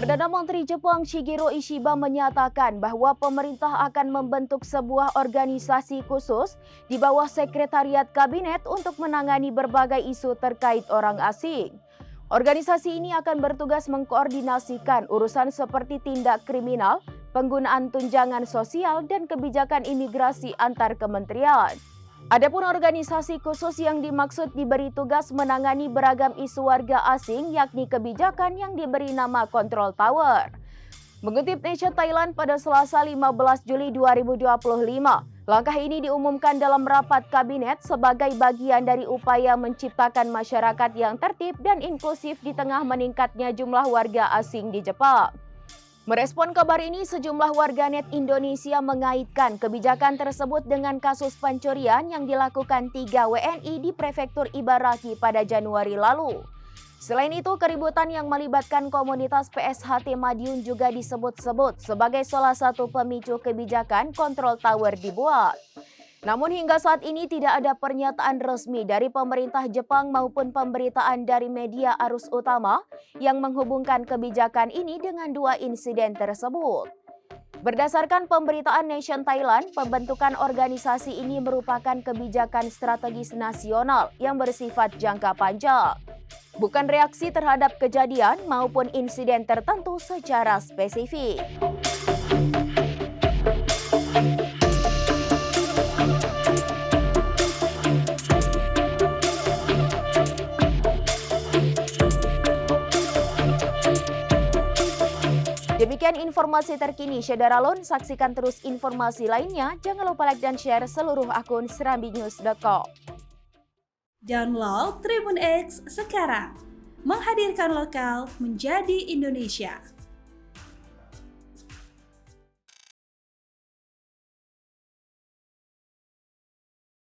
Perdana Menteri Jepang Shigeru Ishiba menyatakan bahwa pemerintah akan membentuk sebuah organisasi khusus di bawah Sekretariat Kabinet untuk menangani berbagai isu terkait orang asing. Organisasi ini akan bertugas mengkoordinasikan urusan seperti tindak kriminal, penggunaan tunjangan sosial, dan kebijakan imigrasi antar kementerian. Adapun organisasi khusus yang dimaksud diberi tugas menangani beragam isu warga asing, yakni kebijakan yang diberi nama Control Tower. Mengutip Nation Thailand pada Selasa 15 Juli 2025, langkah ini diumumkan dalam rapat kabinet sebagai bagian dari upaya menciptakan masyarakat yang tertib dan inklusif di tengah meningkatnya jumlah warga asing di Jepang. Merespon kabar ini, sejumlah warganet Indonesia mengaitkan kebijakan tersebut dengan kasus pencurian yang dilakukan 3 WNI di Prefektur Ibaraki pada Januari lalu. Selain itu, keributan yang melibatkan komunitas PSHT Madiun juga disebut-sebut sebagai salah satu pemicu kebijakan Control Tower dibuat. Namun hingga saat ini tidak ada pernyataan resmi dari pemerintah Jepang maupun pemberitaan dari media arus utama yang menghubungkan kebijakan ini dengan 2 insiden tersebut. Berdasarkan pemberitaan Nation Thailand, pembentukan organisasi ini merupakan kebijakan strategis nasional yang bersifat jangka panjang, bukan reaksi terhadap kejadian maupun insiden tertentu secara spesifik. Demikian informasi terkini Syederalun. Saksikan terus informasi lainnya. Jangan lupa like dan share seluruh akun serambinews.com. Download Tribun X sekarang. Menghadirkan lokal menjadi Indonesia.